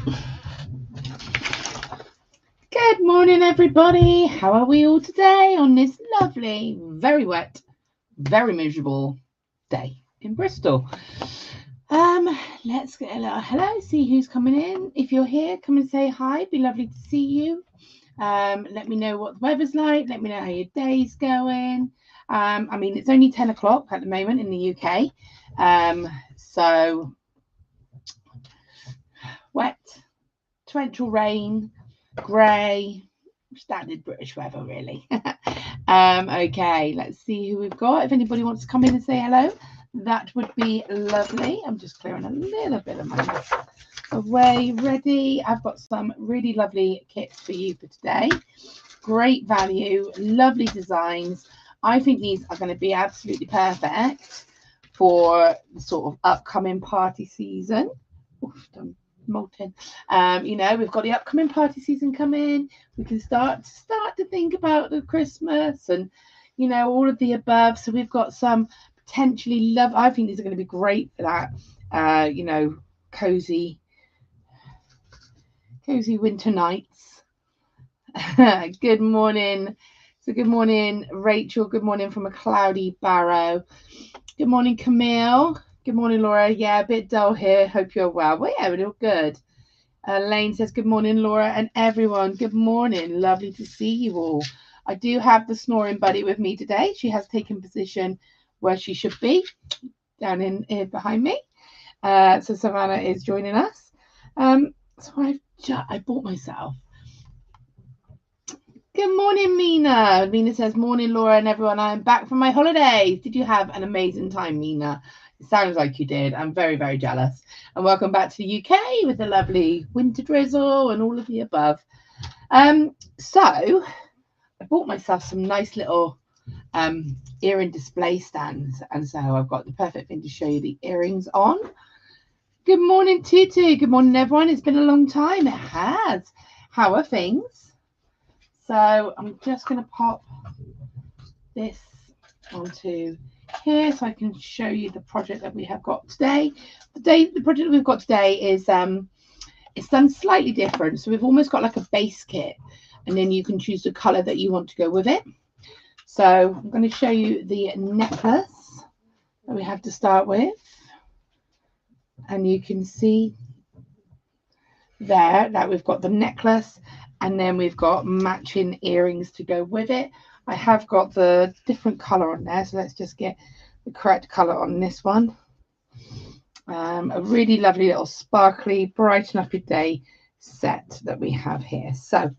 Good morning, everybody. How are we all today on this lovely, very wet, very miserable day in Bristol? Let's get a little hello, see who's coming in. If you're here, come and say hi. Be lovely to see you. Let me know what the weather's like. Let me know how your day's going. I mean, it's only 10 o'clock at the moment in the UK. So wet, torrential rain, grey, standard British weather, really. Okay, let's see who we've got. If anybody wants to come in and say hello, that would be lovely. I'm just clearing a little bit of my mess away. Ready? I've got some really lovely kits for you for today. Great value, lovely designs. I think these are going to be absolutely perfect for the sort of upcoming party season. Oof, done molten. You know, we've got the upcoming party season coming. We can start to think about the Christmas and, you know, all of the above. So we've got some potentially I think these are going to be great for that. You know, cozy winter nights. Good morning. So good morning, Rachel. Good morning from a cloudy Barrow. Good morning, Camille. Good morning, Laura. Yeah, a bit dull here. Hope you're well. Well, yeah, we're all good. Lane says, good morning, Laura, and everyone. Good morning. Lovely to see you all. I do have the snoring buddy with me today. She has taken position where she should be, down in here behind me. So Savannah is joining us. So I bought myself. Good morning, Mina. Mina says, morning, Laura and everyone. I'm back from my holidays. Did you have an amazing time, Mina? It sounds like you did. I'm very, very jealous. And welcome back to the UK with the lovely winter drizzle and all of the above. So I bought myself some nice little earring display stands. And so I've got the perfect thing to show you the earrings on. Good morning, Tutu. Good morning, everyone. It's been a long time. It has. How are things? So I'm just going to pop this onto here so I can show you the project that we have got today. The project that we've got today is it's done slightly different. So we've almost got like a base kit, and then you can choose the color that you want to go with it. So I'm going to show you the necklace that we have to start with, and you can see there that we've got the necklace, and then we've got matching earrings to go with it. I have got the different color on there, so let's just get the correct color on this one. A really lovely little sparkly, brighten up your day set that we have here. So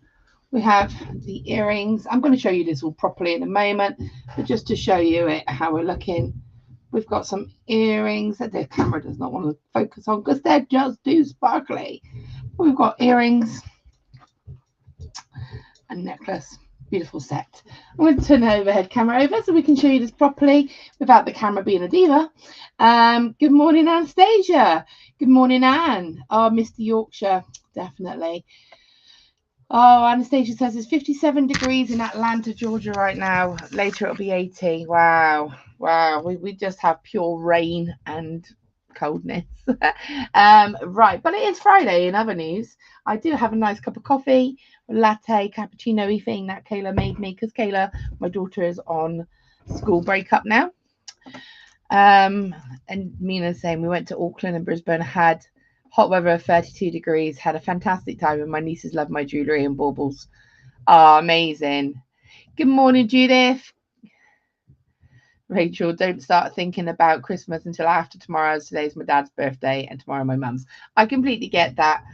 we have the earrings. I'm going to show you this all properly in a moment, but just to show you it, how we're looking, we've got some earrings that the camera does not want to focus on because they're just too sparkly. We've got earrings and necklace. Beautiful set. I'm going to turn the overhead camera over so we can show you this properly without the camera being a diva. Good morning, Anastasia. Good morning, Anne. Oh, Mr. Yorkshire, definitely. Oh, Anastasia says it's 57 degrees in Atlanta, Georgia right now. Later it'll be 80. Wow. We just have pure rain and coldness. Right, but it is Friday. In other news, I do have a nice cup of coffee, latte, cappuccino-y thing that Kayla made me because Kayla, my daughter, is on school breakup now. And Mina's saying we went to Auckland and Brisbane, had hot weather of 32 degrees, had a fantastic time, and my nieces love my jewellery and baubles. Oh, amazing. Good morning, Judith. Rachel, don't start thinking about Christmas until after tomorrow. Today's my dad's birthday and tomorrow my mum's. I completely get that.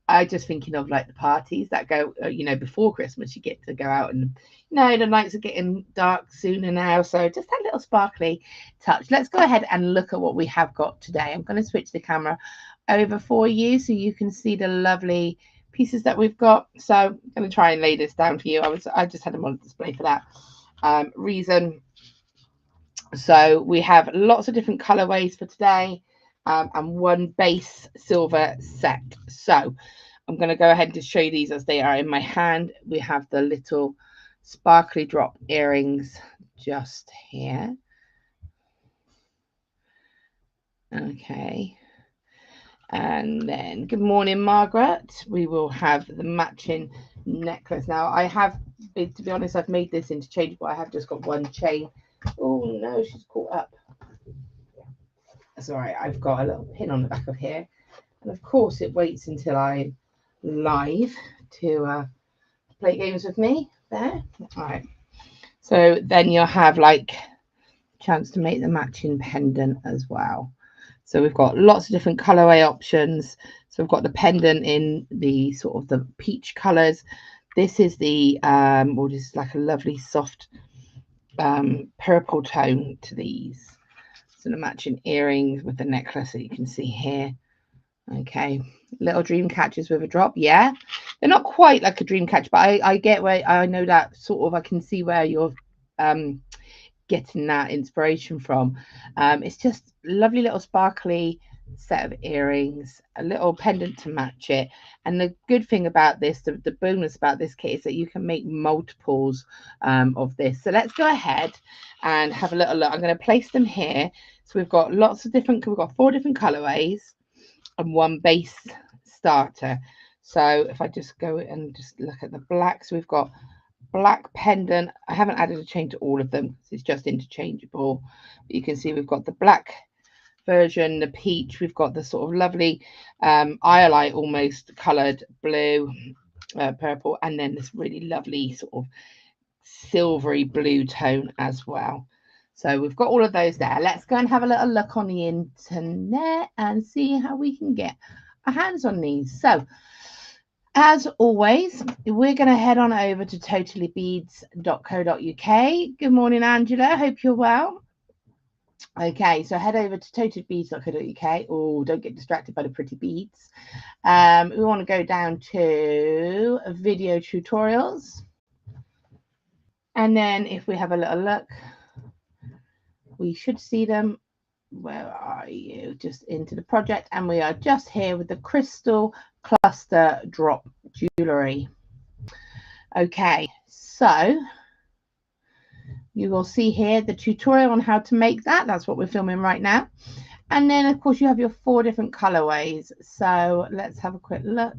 I just thinking of like the parties that go, you know, before Christmas, you get to go out and, you know, the nights are getting dark sooner now. So just that little sparkly touch. Let's go ahead and look at what we have got today. I'm going to switch the camera over for you so you can see the lovely pieces that we've got. So I'm going to try and lay this down for you. I just had them on display for that reason. So we have lots of different colorways for today, and one base silver set. So I'm going to go ahead and show you these as they are in my hand. We have the little sparkly drop earrings just here. Okay. And then good morning, Margaret. We will have the matching necklace. Now I have, to be honest, I've made this interchangeable. I have just got one chain. Oh no, she's caught up. That's all right. I've got a little pin on the back of here. And of course it waits until I'm live to play games with me there. All right. So then you'll have like chance to make the matching pendant as well. So we've got lots of different colorway options. So we've got the pendant in the sort of the peach colors. This is the well, this is like a lovely soft purple tone to these. So the matching earrings with the necklace that you can see here. Okay, little dream catchers with a drop. Yeah, they're not quite like a dream catch, but I get where, I know that sort of, I can see where you're getting that inspiration from. It's just lovely little sparkly set of earrings, a little pendant to match it. And the good thing about this, the bonus about this kit, is that you can make multiples of this. So let's go ahead and have a little look. I'm going to place them here. So we've got lots of different, we've got 4 different colorways and 1 base starter. So if I just go and just look at the black, so we've got black pendant. I haven't added a chain to all of them because it's just interchangeable, but you can see we've got the black version, the peach, we've got the sort of lovely iolite almost colored blue, purple, and then this really lovely sort of silvery blue tone as well. So we've got all of those there. Let's go and have a little look on the internet and see how we can get our hands on these. So as always, we're going to head on over to totallybeads.co.uk. Good morning, Angela. Hope you're well. Okay, so head over to totallybeads.co.uk. Oh, don't get distracted by the pretty beads. We want to go down to video tutorials. And then if we have a little look, we should see them. Where are you? Just into the project, and we are just here with the crystal cluster drop jewellery. Okay, so you will see here the tutorial on how to make that. That's what we're filming right now. And then of course you have your 4 different colorways. So let's have a quick look.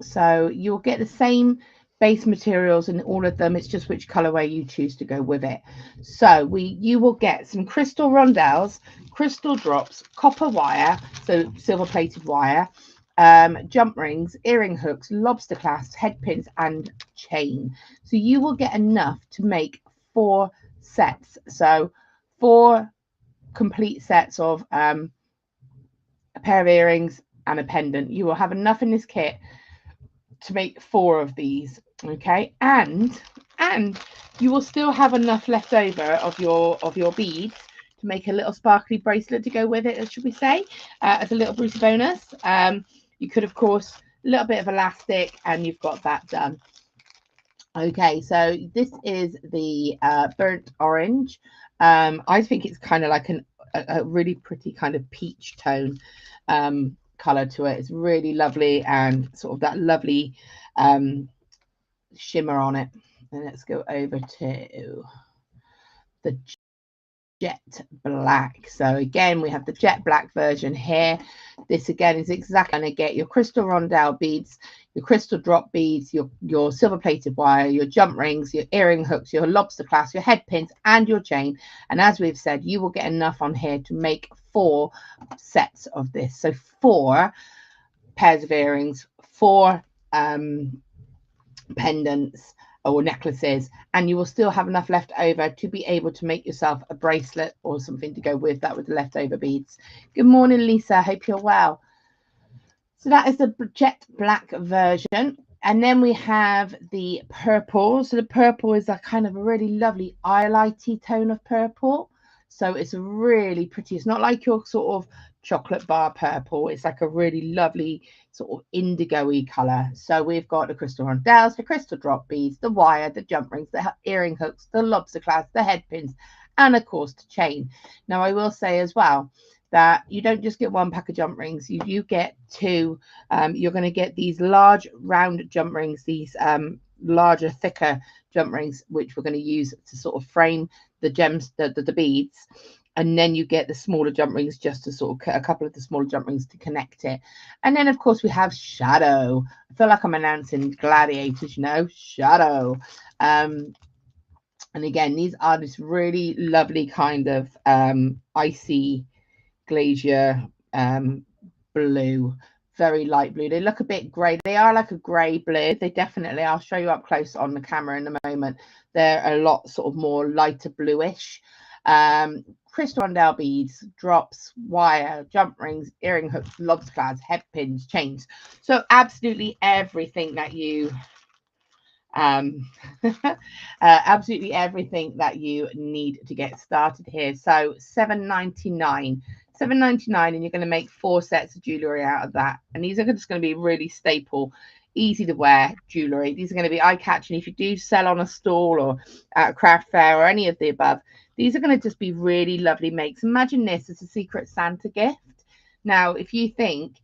So you'll get the same base materials in all of them. It's just which colorway you choose to go with it. So you will get some crystal rondelles, crystal drops, copper wire, so silver plated wire, jump rings, earring hooks, lobster clasps, head pins, and chain. So you will get enough to make 4 sets. So 4 complete sets of a pair of earrings and a pendant. You will have enough in this kit to make 4 of these. Okay, and you will still have enough left over of your beads to make a little sparkly bracelet to go with it, should we say, as a little Bruce bonus. You could, of course, a little bit of elastic, and you've got that done. Okay, so this is the burnt orange. I think it's kind of like a really pretty kind of peach tone color to it. It's really lovely, and sort of that lovely shimmer on it. And let's go over to the jet black. So again, we have the jet black version here. This again is exactly going to get your crystal rondelle beads, your crystal drop beads, your silver plated wire, your jump rings, your earring hooks, your lobster clasp, your head pins, and your chain. And as we've said, you will get enough on here to make 4 sets of this. So 4 pairs of earrings, 4 pendants or necklaces, and you will still have enough left over to be able to make yourself a bracelet or something to go with that, with the leftover beads. Good morning, Lisa. Hope you're well. So that is the jet black version. And then we have the purple. So the purple is a kind of a really lovely highlighty tone of purple. So it's really pretty. It's not like your sort of chocolate bar purple. It's like a really lovely sort of indigo-y color. So we've got the crystal rondelles, the crystal drop beads, the wire, the jump rings, the earring hooks, the lobster clasp, the head pins, and of course the chain. Now I will say as well that you don't just get 1 pack of jump rings, you get 2. You're going to get these large round jump rings, these larger, thicker jump rings, which we're going to use to sort of frame the gems, the beads. and then you get the smaller jump rings just to sort of a couple of the smaller jump rings to connect it. And then of course we have shadow. I feel like I'm announcing gladiators, you know, shadow. And again, these are this really lovely kind of icy glacier blue, very light blue. They look a bit grey. They are like a grey blue. They definitely, I'll show you up close on the camera in a moment. They're a lot sort of more lighter bluish. Crystal Rondelle beads, drops, wire, jump rings, earring hooks, lobster clads, headpins, chains. So absolutely everything that you absolutely everything that you need to get started here. So $7.99, and you're going to make 4 sets of jewellery out of that. And these are just going to be really staple, easy to wear jewellery. These are going to be eye-catching. If you do sell on a stall or at a craft fair or any of the above, these are going to just be really lovely makes. Imagine this as a Secret Santa gift. Now, if you think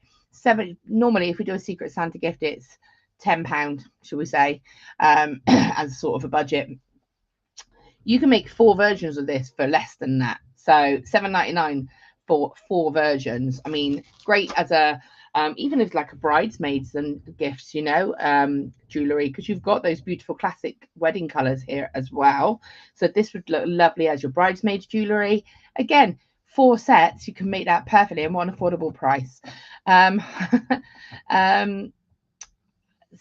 normally if we do a Secret Santa gift, it's £10, shall we say, as sort of a budget. You can make 4 versions of this for less than that. So $7.99 for 4 versions. I mean, great as a even as like a bridesmaids and gifts, you know, jewellery, because you've got those beautiful classic wedding colours here as well. So this would look lovely as your bridesmaids jewellery. Again, 4 sets, you can make that perfectly in one affordable price.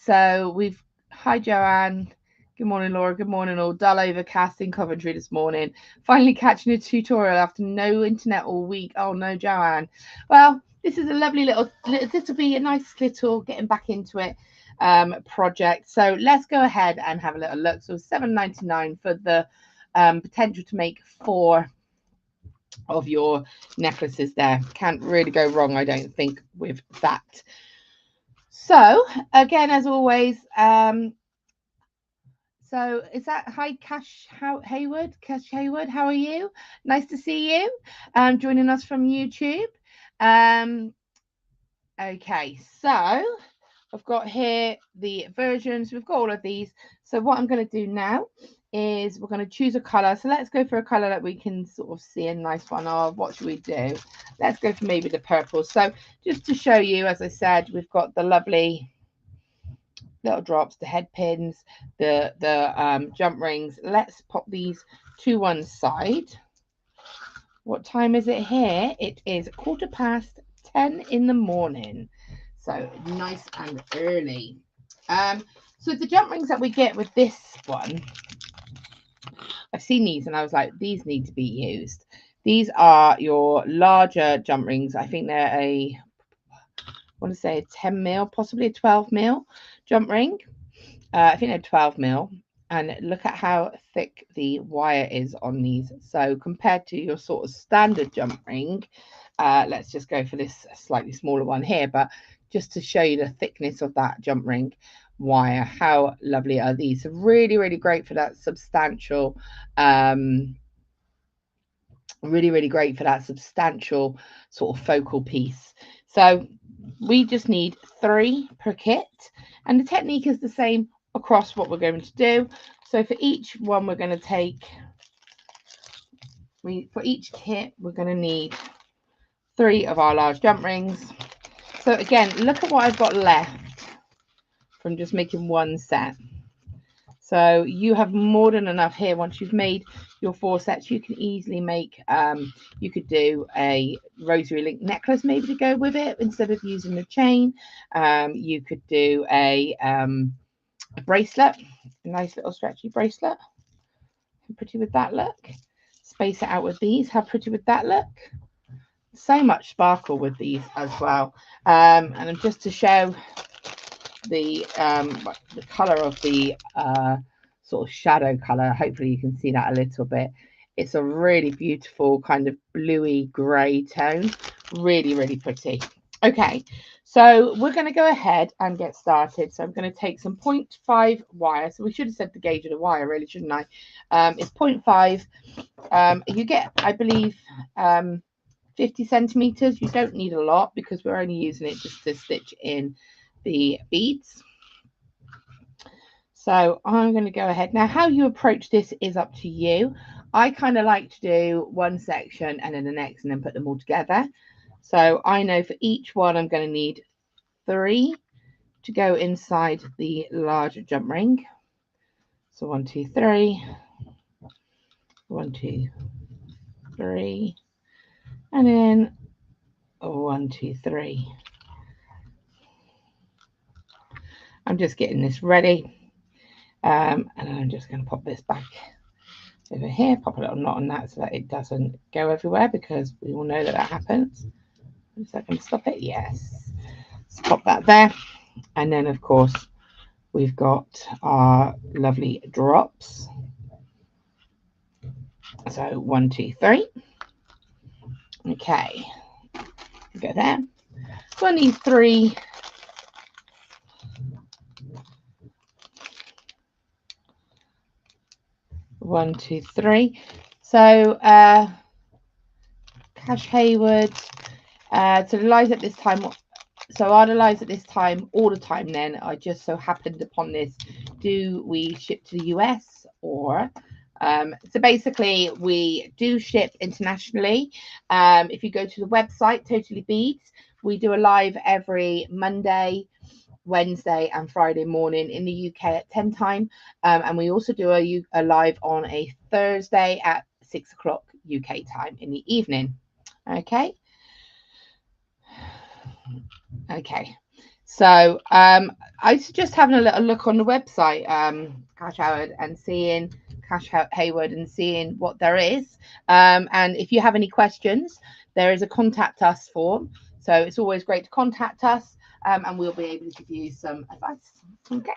So we've, hi Joanne, good morning Laura, good morning all. Dull overcast in Coventry this morning. Finally catching a tutorial after no internet all week. Oh no, Joanne. Well, this is a lovely little, this will be a nice little getting back into it project. So let's go ahead and have a little look. So $7.99 for the potential to make 4 of your necklaces there. Can't really go wrong, I don't think, with that. So again, as always, so is that, hi Cash Hayward, how are you? Nice to see you joining us from YouTube. Okay, so I've got here the versions. We've got all of these. So what I'm going to do now is we're going to choose a color. So let's go for a color that we can sort of see a nice one. Oh, what should we do? Let's go for maybe the purple. So just to show you, as I said, we've got the lovely little drops, the head pins, the jump rings. Let's pop these to one side. What time is it here? It is 10:15 in the morning. So nice and early. So the jump rings that we get with this one, I've seen these and I was like, these need to be used. These are your larger jump rings. I think they're I want to say a 10 mil, possibly a 12 mil jump ring. I think they're 12 mil. And look at how thick the wire is on these. So compared to your sort of standard jump ring, let's just go for this slightly smaller one here, but just to show you the thickness of that jump ring wire. How lovely are these? So really, really great for that substantial, really great for that substantial sort of focal piece. So we just need 3 per kit, and the technique is the same across what we're going to do. So for each one we're going to take, for each kit we're going to need 3 of our large jump rings. So again, look at what I've got left from just making 1 set. So you have more than enough here. Once you've made your 4 sets, you can easily make, you could do a rosary link necklace maybe to go with it instead of using the chain. You could do a bracelet, a nice little stretchy bracelet. How pretty would that look? Space it out with these. How pretty would that look? So much sparkle with these as well. And just to show the color of the sort of shadow color, hopefully you can see that a little bit. It's a really beautiful kind of bluey gray tone. Really pretty. Okay, so we're going to go ahead and get started. So I'm going to take some 0.5 wire. So we should have said the gauge of the wire, really, shouldn't I? It's 0.5. You get, I believe, 50 centimeters. You don't need a lot because we're only using it just to stitch in the beads. So I'm going to go ahead. Now, how you approach this is up to you. I kind of like to do one section and then the next and then put them all together. So I know for each one I'm going to need 3 to go inside the larger jump ring. So 1, 2, 3, 1, 2, 3, and then 1, 2, 3. I'm just getting this ready, and I'm just going to pop this back over here, pop a little knot on that so that it doesn't go everywhere, because we all know that that happens. Is that going to stop it? Yes. Let's pop that there, and then of course we've got our lovely drops. So 1, 2, 3. Okay, go there. So I need 3. One, 2, 3. So Cash Hayward. So the lives at this time. So are the lives at this time all the time? Then I just so happened upon this. Do we ship to the US or? So basically, we do ship internationally. If you go to the website, Totally Beads, we do a live every Monday, Wednesday and Friday morning in the UK at 10 time. And we also do a live on a Thursday at 6 o'clock UK time in the evening. Okay. Okay. So I suggest having a little look on the website, Cash Howard, and seeing Cash Hayward and seeing what there is. And if you have any questions, there is a contact us form. So it's always great to contact us, and we'll be able to give you some advice. Okay.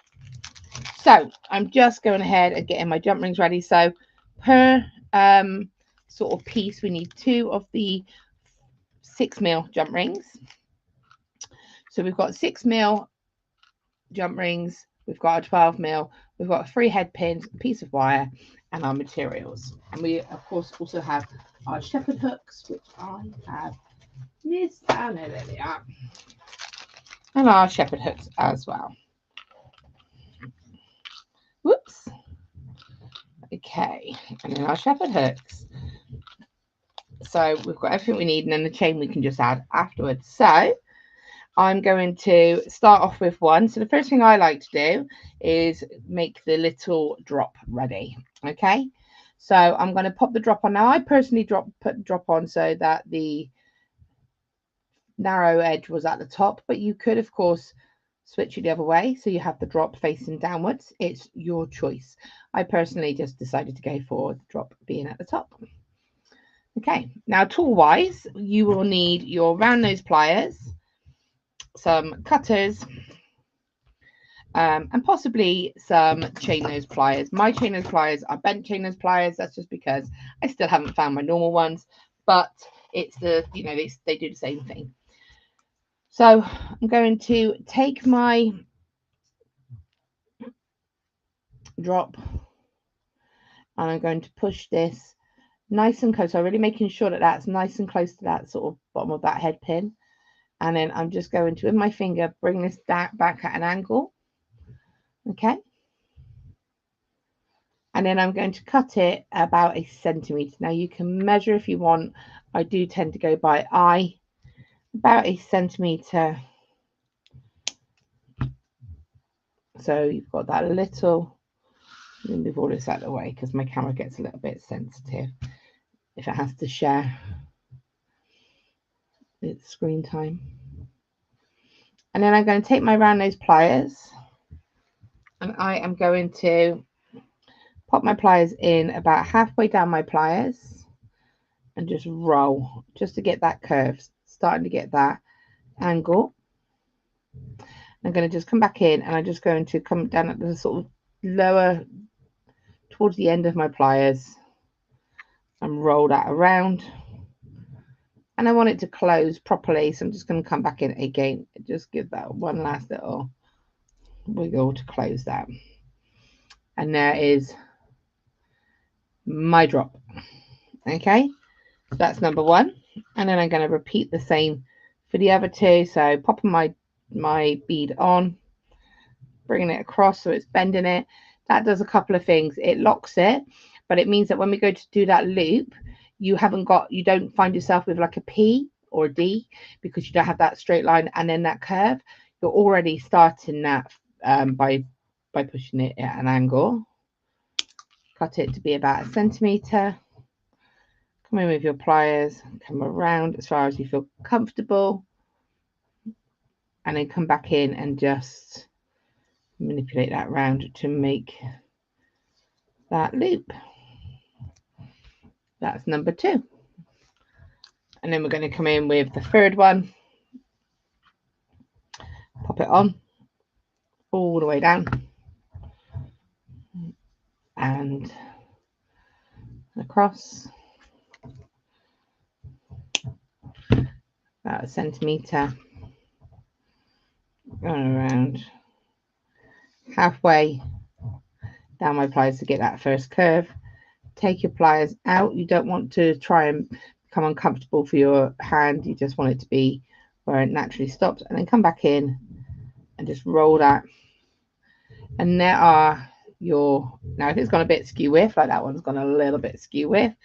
So I'm just going ahead and getting my jump rings ready. So per sort of piece, we need 2 of the 6mm jump rings. So we've got 6mm jump rings, we've got a 12mm, we've got 3 head pins, a piece of wire, and our materials. And we of course also have our shepherd hooks, which I have missed. Oh no, there they are. And our shepherd hooks as well. Whoops. Okay, and then our shepherd hooks. So we've got everything we need, and then the chain we can just add afterwards. So I'm going to start off with one. So the first thing I like to do is make the little drop ready. Okay, so I'm going to pop the drop on. Now I personally put the drop on so that the narrow edge was at the top, but you could of course switch it the other way so you have the drop facing downwards. It's your choice. I personally just decided to go for the drop being at the top. Okay, now tool wise, you will need your round nose pliers, some cutters, and possibly some chain nose pliers. My chain nose pliers are bent chain nose pliers. That's just because I still haven't found my normal ones, but it's the, you know, they do the same thing. So I'm going to take my drop and I'm going to push this nice and close. So really making sure that that's nice and close to that sort of bottom of that head pin. And then I'm just going to, with my finger, bring this back at an angle. Okay. And then I'm going to cut it about 1 centimetre. Now you can measure if you want. I do tend to go by eye. About 1 centimetre. So you've got that little. Let me move all this out of the way because my camera gets a little bit sensitive if it has to share its screen time. And then I'm going to take my round nose pliers and I am going to pop my pliers in about halfway down my pliers and just roll just to get that curve, starting to get that angle. I'm going to just come back in and I'm just going to come down at the sort of lower towards the end of my pliers and roll that around. And I want it to close properly, so I'm just going to come back in again, just give that one last little wiggle to close that. And there is my drop. Okay, so that's number 1. And then I'm going to repeat the same for the other 2. So popping my bead on, bringing it across so it's bending it. That does a couple of things. It locks it, but it means that when we go to do that loop, you don't find yourself with like a P or a D, because you don't have that straight line and then that curve. You're already starting that by pushing it at an angle. Cut it to be about 1 centimetre. Come in with your pliers, come around as far as you feel comfortable, and then come back in and just manipulate that round to make that loop. That's number 2. And then we're going to come in with the 3rd one, pop it on all the way down and across, about 1 centimetre, going around halfway down my pliers to get that first curve. Take your pliers out. You don't want to try and become uncomfortable for your hand. You just want it to be where it naturally stops, and then come back in and just roll that. And there are your, now if it's gone a bit skew width, like that one's gone a little bit skew width,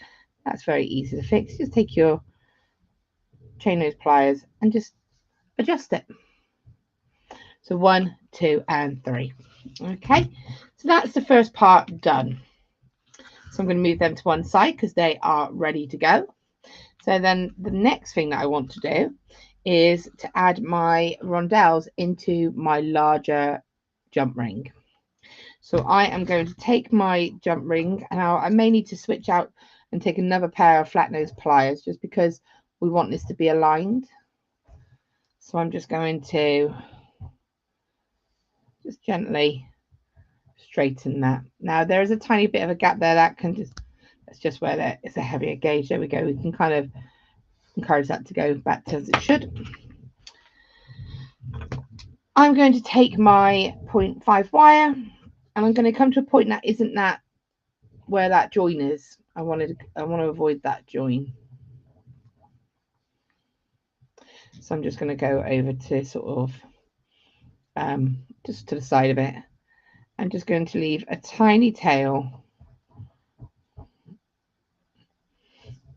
that's very easy to fix. Just take your chain nose pliers and just adjust it. So 1, 2 and 3. Okay, so that's the first part done. So I'm going to move them to one side because they are ready to go. So then the next thing that I want to do is to add my rondelles into my larger jump ring. So I am going to take my jump ring, and I may need to switch out and take another pair of flat nose pliers just because we want this to be aligned. So I'm just going to just gently straighten that. Now there is a tiny bit of a gap there that can just, that's just where there is a heavier gauge. There we go. We can kind of encourage that to go back to as it should. I'm going to take my 0.5 wire, and I'm going to come to a point that isn't that where that join is. I want to avoid that join. So I'm just going to go over to sort of just to the side of it. I'm just going to leave a tiny tail,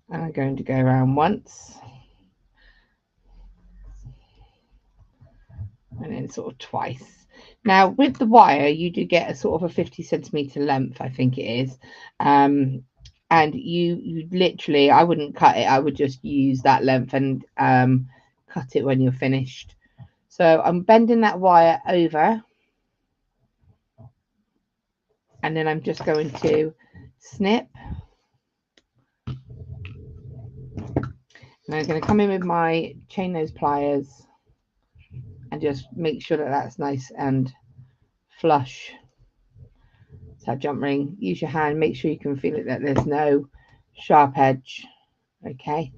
and I'm going to go around once and then sort of twice. Now with the wire you do get a sort of a 50 centimeter length, I think it is, and you literally, I wouldn't cut it, I would just use that length and cut it when you're finished. So I'm bending that wire over, and then I'm just going to snip, and I'm going to come in with my chain nose pliers and just make sure that that's nice and flush. So jump ring, use your hand, make sure you can feel it, that there's no sharp edge. Okay.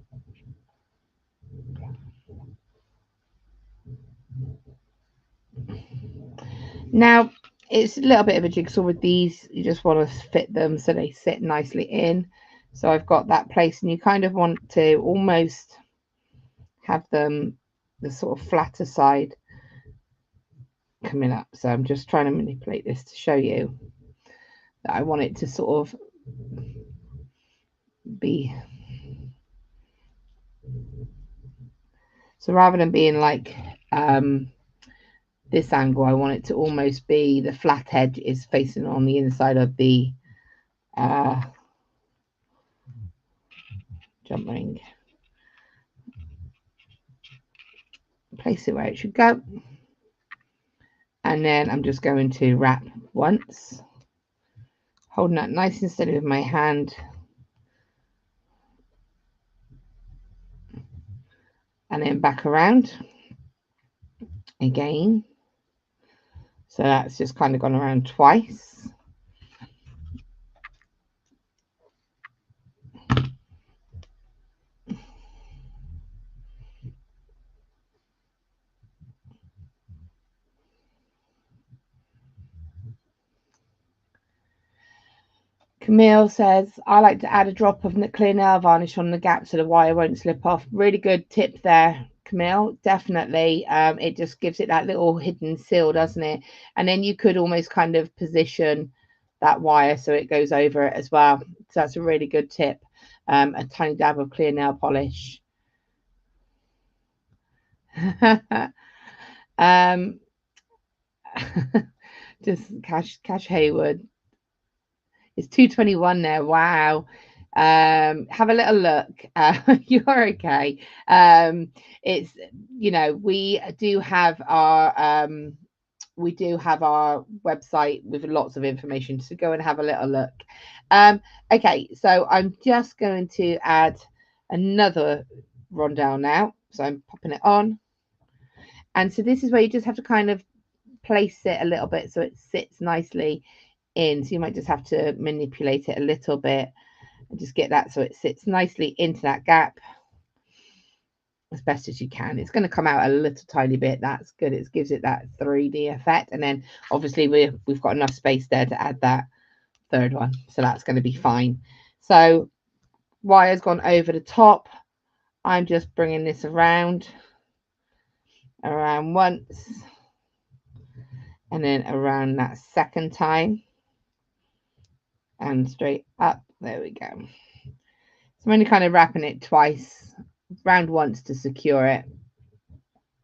Now it's a little bit of a jigsaw with these. You just want to fit them so they sit nicely in. So I've got that place, and you kind of want to almost have them the sort of flatter side coming up. So I'm just trying to manipulate this to show you that I want it to sort of be, so rather than being like this angle, I want it to almost be the flat edge is facing on the inside of the jump ring. Place it where it should go, and then I'm just going to wrap once, holding that nice and steady with my hand, and then back around again. So that's just kind of gone around twice. Camille says, I like to add a drop of clear nail varnish on the gap so the wire won't slip off. Really good tip there, Camille. Definitely. It just gives it that little hidden seal, doesn't it? And then you could almost kind of position that wire so it goes over it as well. So that's a really good tip. A tiny dab of clear nail polish. Just Cash Hayward. It's 2:21 now. Wow. Have a little look. You're okay. It's, you know, we do have our website with lots of information, so go and have a little look. Okay, so I'm just going to add another rondelle now. So I'm popping it on. And so this is where you just have to kind of place it a little bit so it sits nicely in. So you might just have to manipulate it a little bit and just get that so it sits nicely into that gap as best as you can. It's going to come out a little tiny bit. That's good. It gives it that 3D effect. And then obviously we've got enough space there to add that third one. So that's going to be fine. So wire's gone over the top. I'm just bringing this around once and then around that second time and straight up. There we go. So I'm only kind of wrapping it twice, round once to secure it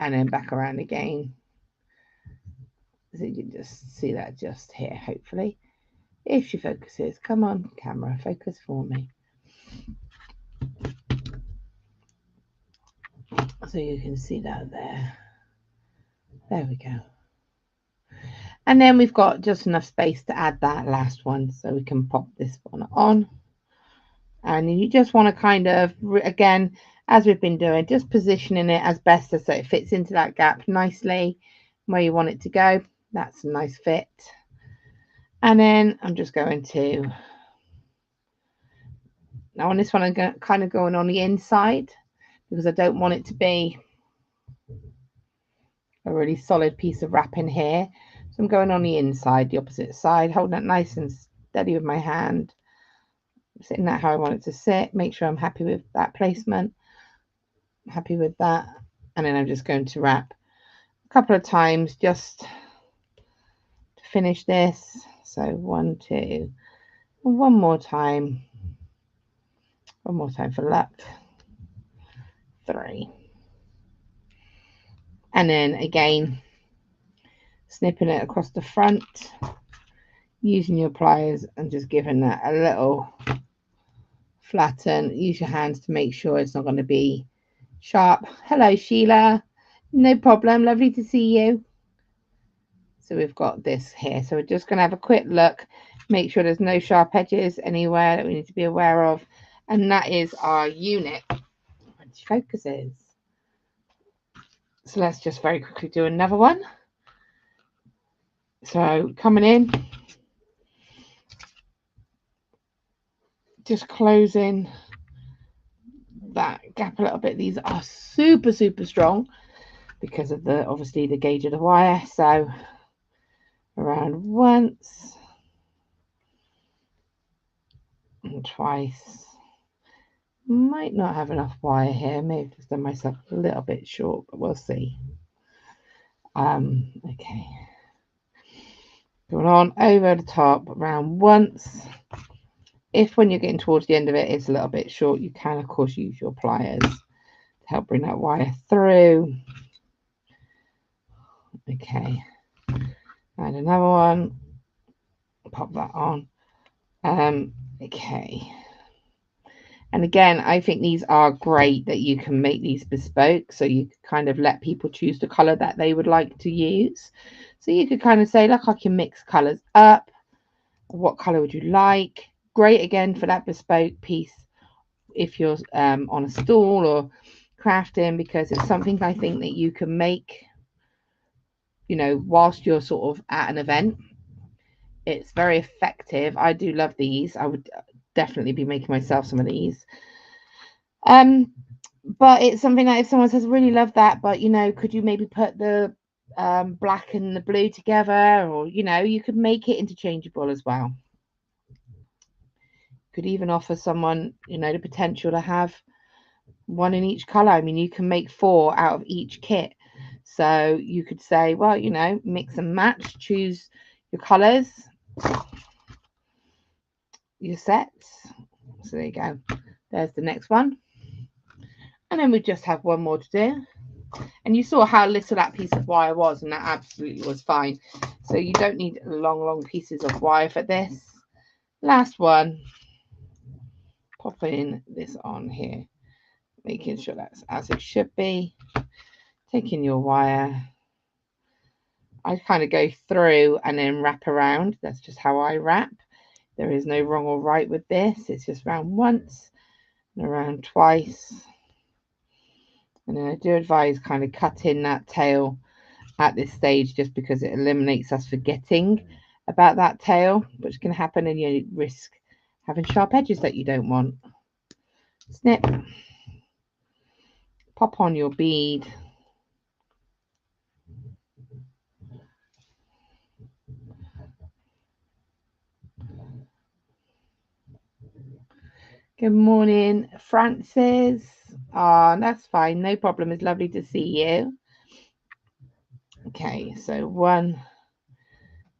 and then back around again. So you can just see that just here, hopefully, if she focuses. Come on, camera, focus for me. So you can see that there. There we go. And then we've got just enough space to add that last one, so we can pop this one on. And you just want to kind of, again, as we've been doing, just positioning it as best as so it fits into that gap nicely where you want it to go. That's a nice fit. And then I'm just going to, now on this one, I'm kind of going on the inside because I don't want it to be a really solid piece of wrapping here. So I'm going on the inside, the opposite side, holding it nice and steady with my hand, sitting that how I want it to sit. Make sure I'm happy with that placement, happy with that. And then I'm just going to wrap a couple of times just to finish this. So 1, 2, one more time for luck, 3. And then again, snipping it across the front, using your pliers and just giving that a little flatten. Use your hands to make sure it's not going to be sharp. Hello, Sheila. No problem. Lovely to see you. So we've got this here. So we're just going to have a quick look, make sure there's no sharp edges anywhere that we need to be aware of. And that is our unit. When she focuses. So let's just very quickly do another one. So coming in, just closing that gap a little bit. These are super, super strong because of the, obviously, the gauge of the wire. So around once and twice. Might not have enough wire here. Maybe just done myself a little bit short, but we'll see. Okay. Going on over the top around once. If when you're getting towards the end of it, it's a little bit short, you can, of course, use your pliers to help bring that wire through. Okay. And another one. Pop that on. Okay. And again, I think these are great that you can make these bespoke. So you kind of let people choose the color that they would like to use. So you could kind of say, look, I can mix colors up. What color would you like? Great again for that bespoke piece if you're on a stall or crafting, because it's something I think that you can make, you know, whilst you're sort of at an event. It's very effective. I do love these. I would definitely be making myself some of these. But it's something that if someone says, really love that, but, you know, could you maybe put the black and the blue together, or, you know, you could make it interchangeable as well. Could even offer someone, you know, the potential to have one in each color. I mean, you can make 4 out of each kit. So you could say, well, you know, mix and match, choose your colors. your sets. So there you go. There's the next one. And then we just have one more to do. And you saw how little that piece of wire was, and that absolutely was fine. So you don't need long pieces of wire for this. Last one. Popping this on here, making sure that's as it should be. Taking your wire. I kind of go through and then wrap around. That's just how I wrap. There is no wrong or right with this. It's just round once and around twice. And then I do advise kind of cutting that tail at this stage, just because it eliminates us forgetting about that tail, which can happen, and you risk having sharp edges that you don't want. Snip. Pop on your bead. Good morning, Francis. Oh, that's fine. No problem. It's lovely to see you. Okay, so 1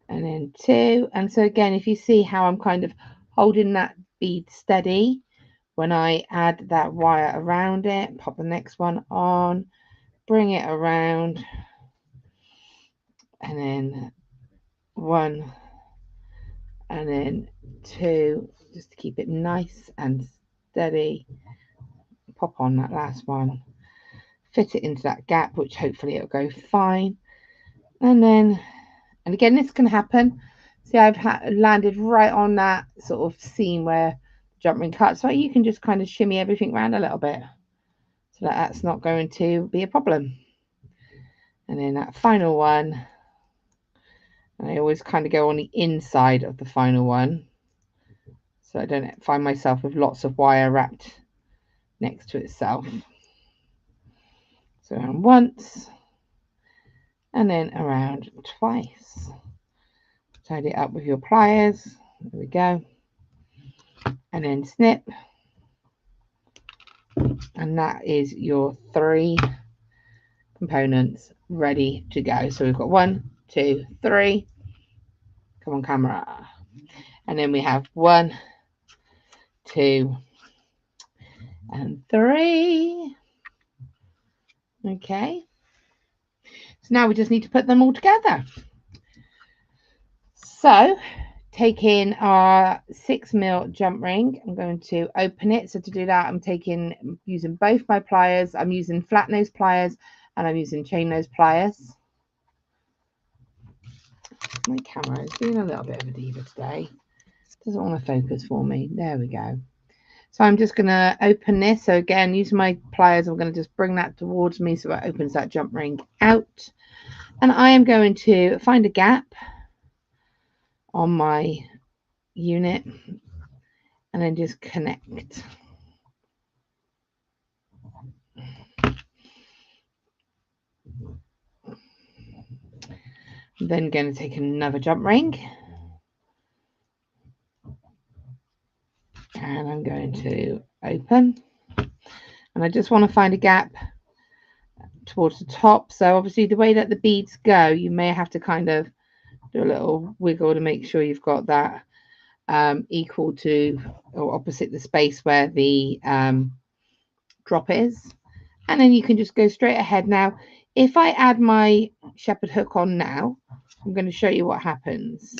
and then 2. And so again, if you see how I'm kind of holding that bead steady, when I add that wire around it, pop the next one on, bring it around, and then 1 and then 2, just to keep it nice and steady. Pop on that last one, fit it into that gap, which hopefully it'll go fine. And then, and again, this can happen. See, I've landed right on that sort of seam where the jump ring cuts, so you can just kind of shimmy everything around a little bit, so that that's not going to be a problem. And then that final one, and I always kind of go on the inside of the final one, so I don't find myself with lots of wire wrapped next to itself. So around once, and then around twice. Tidy it up with your pliers. There we go. And then snip. And that is your 3 components ready to go. So we've got 1, 2, 3. Come on, camera. And then we have 1, 2, and 3. Okay. So now we just need to put them all together. So taking our 6mm jump ring, I'm going to open it. So to do that, I'm using both my pliers. I'm using flat nose pliers and I'm using chain nose pliers. My camera is being a little bit of a diva today. Doesn't want to focus for me. There we go. So I'm just going to open this. So again, using my pliers, I'm going to just bring that towards me so it opens that jump ring out. And I am going to find a gap on my unit and then just connect. I'm then going to take another jump ring and I'm going to open, and I just want to find a gap towards the top. So obviously the way that the beads go, you may have to kind of do a little wiggle to make sure you've got that equal to or opposite the space where the drop is, and then you can just go straight ahead. Now if I add my shepherd hook on now, I'm going to show you what happens.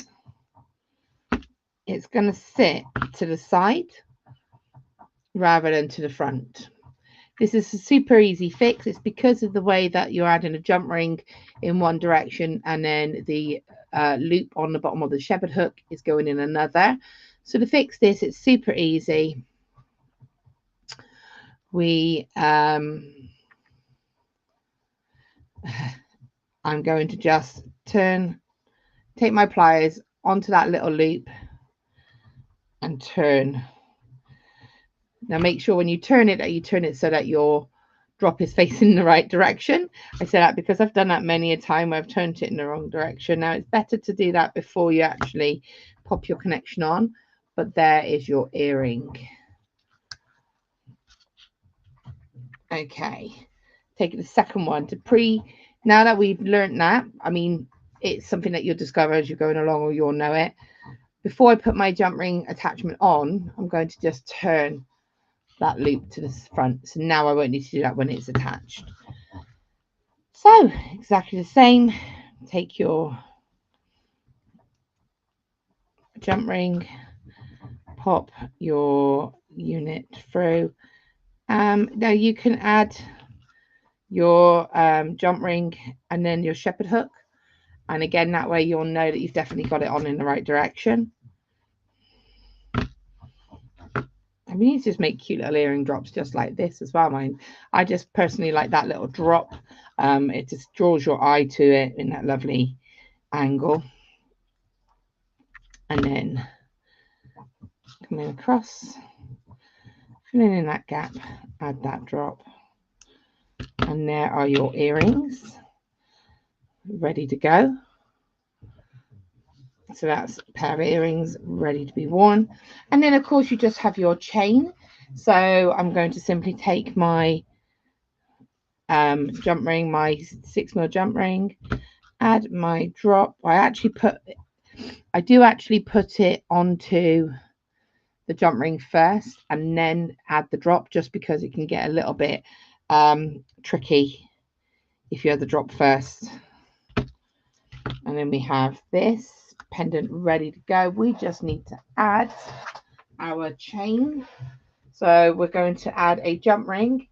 It's going to sit to the side rather than to the front. This is a super easy fix. It's because of the way that you're adding a jump ring in one direction and then the loop on the bottom of the shepherd hook is going in another. So to fix this, it's super easy. I'm going to just take my pliers onto that little loop and turn. Now make sure when you turn it that you turn it so that your drop is facing the right direction. I say that because I've done that many a time where I've turned it in the wrong direction. Now it's better to do that before you actually pop your connection on, but there is your earring. Okay, take the second one to now that we've learned that, I mean, it's something that you'll discover as you're going along, or you'll know it. before I put my jump ring attachment on, I'm going to just turn that loop to the front. So now I won't need to do that when it's attached. So exactly the same. Take your jump ring, pop your unit through. Now you can add your jump ring and then your shepherd hook, and again that way you'll know that you've definitely got it on in the right direction. And we need to just make cute little earring drops just like this as well. I just personally like that little drop. It just draws your eye to it in that lovely angle. And then coming across, filling in that gap, add that drop. And there are your earrings ready to go. So that's a pair of earrings ready to be worn. And then of course you just have your chain. So I'm going to simply take my jump ring, my 6mm jump ring, add my drop. I do actually put it onto the jump ring first and then add the drop, just because it can get a little bit tricky if you have the drop first. And then we have this pendant ready to go. We just need to add our chain. So we're going to add a jump ring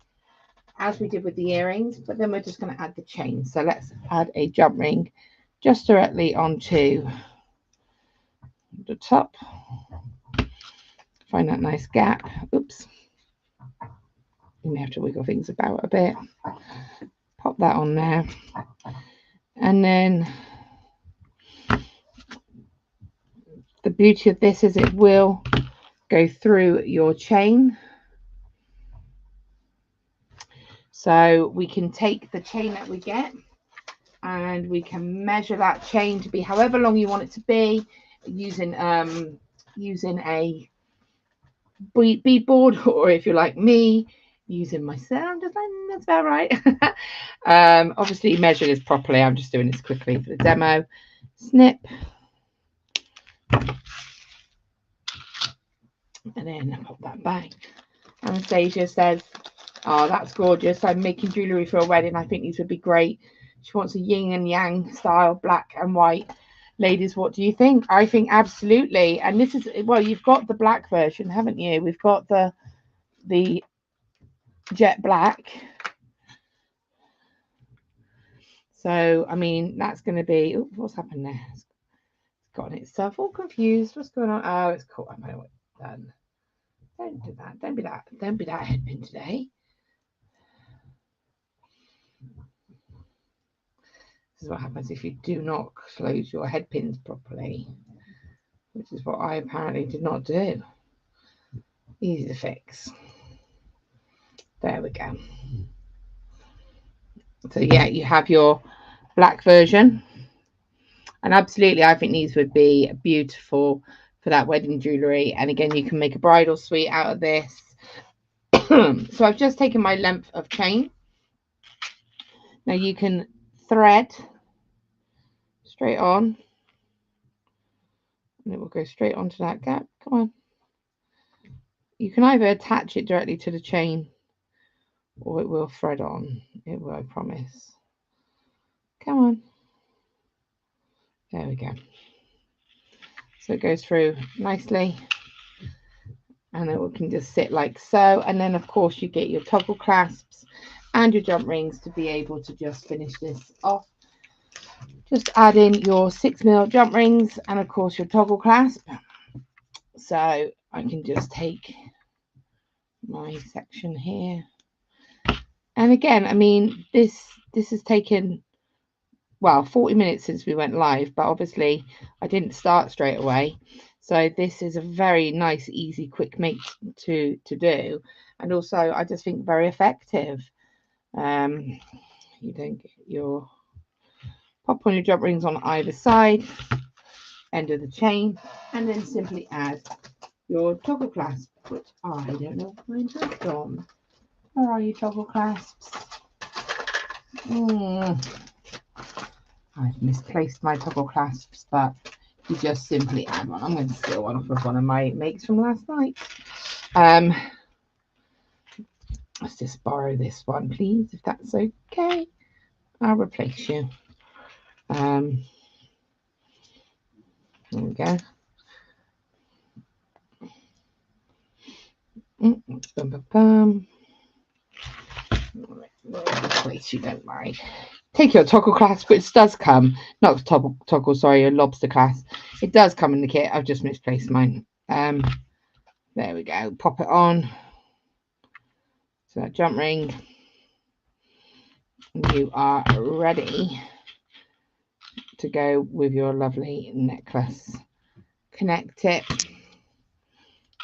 as we did with the earrings, but then we're just going to add the chain. So let's add a jump ring just directly onto the top. Find that nice gap. Oops. You may have to wiggle things about a bit. Pop that on there. And then the beauty of this is it will go through your chain. So we can take the chain that we get and we can measure that chain to be however long you want it to be, using a bead board, or if you're like me, using my sound design. That's about right. Obviously measure this properly. I'm just doing this quickly for the demo. Snip. And then pop that back. Anastasia says, oh, that's gorgeous. I'm making jewellery for a wedding. I think these would be great. She wants a yin and yang style, black and white. Ladies, what do you think? I think absolutely. And this is, well, you've got the black version, haven't you? We've got the jet black. So, I mean, that's going to be, oops, what's happened there? It's gotten itself all confused. What's going on? Oh, it's caught. I know what it's done. Don't do that. Don't be that headpin today. This is what happens if you do not close your headpins properly, which is what I apparently did not do. Easy to fix. There we go. So yeah, you have your black version, and absolutely I think these would be beautiful for that wedding jewellery. And again, you can make a bridal suite out of this. So I've just taken my length of chain. Now you can thread straight on, and it will go straight onto that gap. Come on. You can either attach it directly to the chain, or it will thread on. It will, I promise. Come on. There we go. So it goes through nicely, and it can just sit like so. And then of course you get your toggle clasps and your jump rings to be able to just finish this off. Just add in your 6mm jump rings and of course your toggle clasp. So I can just take my section here, and again, I mean, this has taken, well, 40 minutes since we went live, but obviously I didn't start straight away. So this is a very nice, easy, quick make to do, and also I just think very effective. You don't get your pop on your jump rings on either side, end of the chain, and then simply add your toggle clasp, which I don't know if mine has gone. Where are you, toggle clasps? I've misplaced my toggle clasps, but you just simply add one. I'm going to steal one off of one of my makes from last night. Let's just borrow this one, please, if that's okay. I'll replace you. There we go. Replace you, don't worry. Take your toggle clasp, which does come, not toggle, sorry, a lobster clasp. It does come in the kit. I've just misplaced mine. There we go. Pop it on. So that jump ring. You are ready to go with your lovely necklace. Connect it.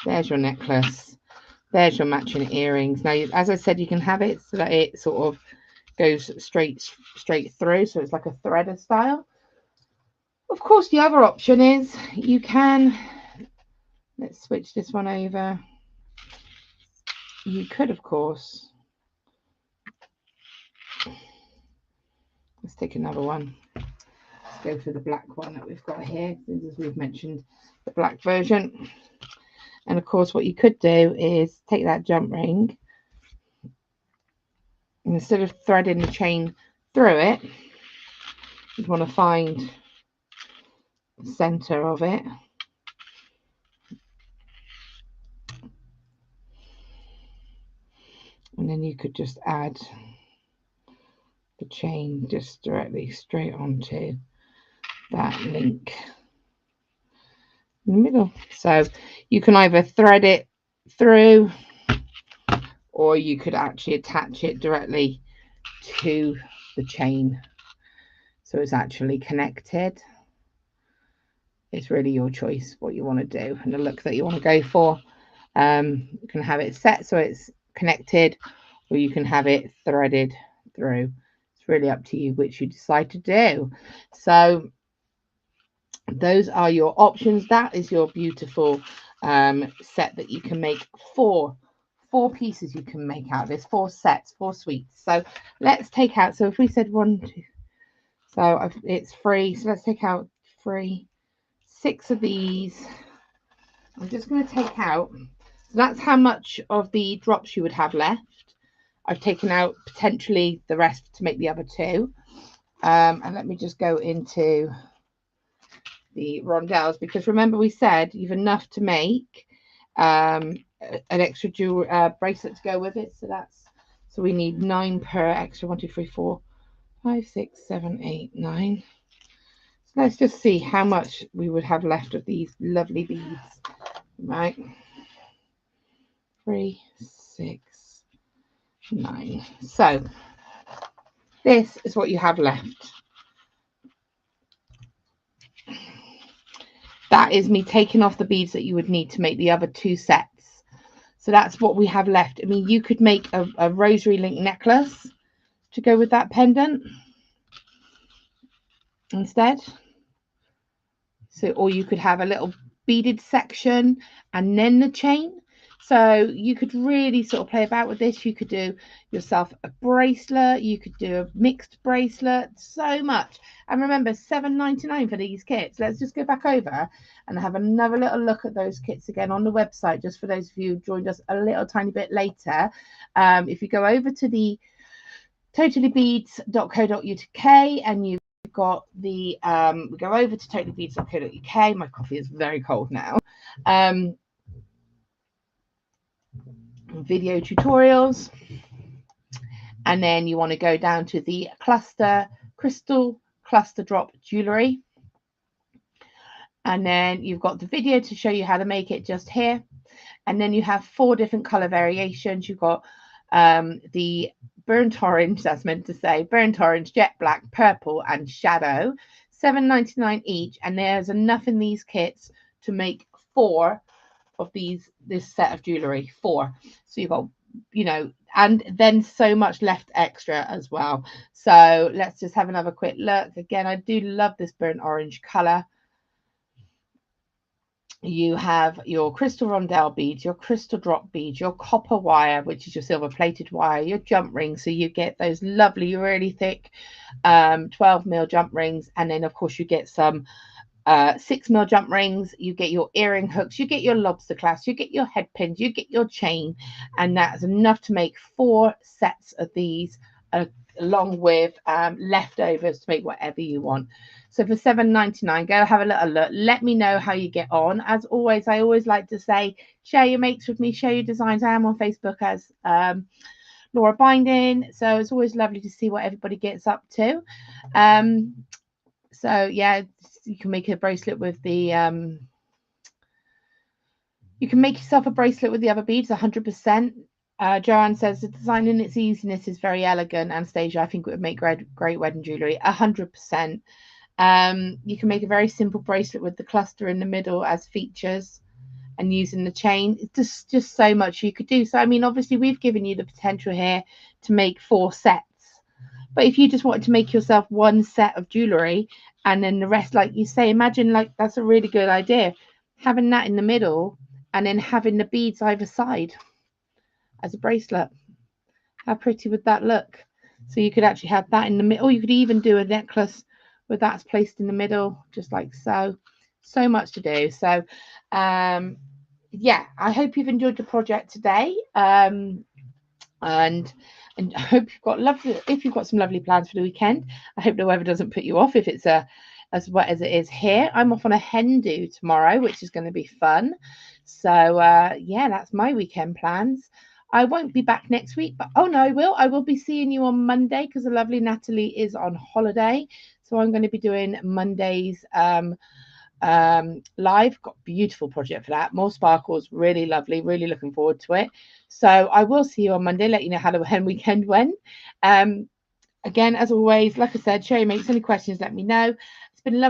There's your necklace. There's your matching earrings. Now, as I said, you can have it so that it sort of goes straight through, so it's like a threaded style. Of course, the other option is you can, let's switch this one over. You could, of course, let's take another one. Let's go for the black one that we've got here, as we've mentioned the black version. And of course, what you could do is take that jump ring, and instead of threading the chain through it, you'd want to find the center of it. And then you could just add the chain just directly straight onto that link in the middle. So you can either thread it through, or you could actually attach it directly to the chain, so it's actually connected. It's really your choice what you want to do and the look that you want to go for. You can have it set so it's connected, or you can have it threaded through. It's really up to you which you decide to do. So those are your options. That is your beautiful set that you can make. Four pieces you can make out of this, 4 sets, 4 suites. So let's take out, so if we said 1, 2, so it's 3, so let's take out 3, 6 of these. I'm just going to take out, so that's how much of the drops you would have left. I've taken out potentially the rest to make the other 2. And let me just go into the rondelles, because remember we said you've enough to make an extra jewel bracelet to go with it. So we need 9 per extra. 1, 2, 3, 4, 5, 6, 7, 8, 9. So let's just see how much we would have left of these lovely beads. Right, 3, 6, 9. So this is what you have left. That is me taking off the beads that you would need to make the other 2 sets. So that's what we have left. I mean, you could make a rosary link necklace to go with that pendant instead. So, or you could have a little beaded section and then the chain. So you could really sort of play about with this. You could do yourself a bracelet. You could do a mixed bracelet. So much. And remember, $7.99 for these kits. Let's just go back over and have another little look at those kits again on the website, just for those of you who joined us a little tiny bit later. If you go over to the totallybeads.co.uk and you've got the we go over to totallybeads.co.uk. My coffee is very cold now. Video tutorials, and then you want to go down to the crystal cluster drop jewellery, and then you've got the video to show you how to make it just here. And then you have 4 different color variations. You've got the burnt orange, that's meant to say burnt orange, jet black, purple, and shadow. $7.99 each, and there's enough in these kits to make 4 of this set of jewellery. 4. So you've got, you know, and then so much left extra as well. So let's just have another quick look. Again, I do love this burnt orange color. You have your crystal rondelle beads, your crystal drop beads, your copper wire, which is your silver plated wire, your jump rings. So you get those lovely, really thick 12mm jump rings. And then, of course, you get some 6mm jump rings, you get your earring hooks, you get your lobster clasp, you get your head pins, you get your chain, and that's enough to make 4 sets of these, along with leftovers to make whatever you want. So for $7.99, go have a little look. Let me know how you get on. As always, I always like to say, share your makes with me, share your designs. I am on Facebook as Laura Binding, so it's always lovely to see what everybody gets up to. So yeah, you can make a bracelet with the you can make yourself a bracelet with the other beads 100%. Joanne says the design in its easiness is very elegant. Anastasia, I think it would make great wedding jewellery 100%. You can make a very simple bracelet with the cluster in the middle as features and using the chain. It's just so much you could do. So I mean, obviously we've given you the potential here to make 4 sets. But if you just wanted to make yourself 1 set of jewellery and then the rest, like you say, imagine, like, that's a really good idea. Having that in the middle and then having the beads either side as a bracelet. How pretty would that look? So you could actually have that in the middle. Or you could even do a necklace with that's placed in the middle, just like so. So much to do. So, yeah, I hope you've enjoyed the project today. And I hope you've got lovely. If you've got some lovely plans for the weekend, I hope the weather doesn't put you off. If it's as wet as it is here, I'm off on a hen do tomorrow, which is going to be fun. So yeah, that's my weekend plans. I won't be back next week, but oh no, I will. I will be seeing you on Monday because the lovely Natalie is on holiday. So I'm going to be doing Mondays live. Got a beautiful project for that. More sparkles, really lovely. Really looking forward to it. So I will see you on Monday. Let you know how the hen weekend went. Again, as always, like I said, share your makes. Any questions, let me know. It's been lovely.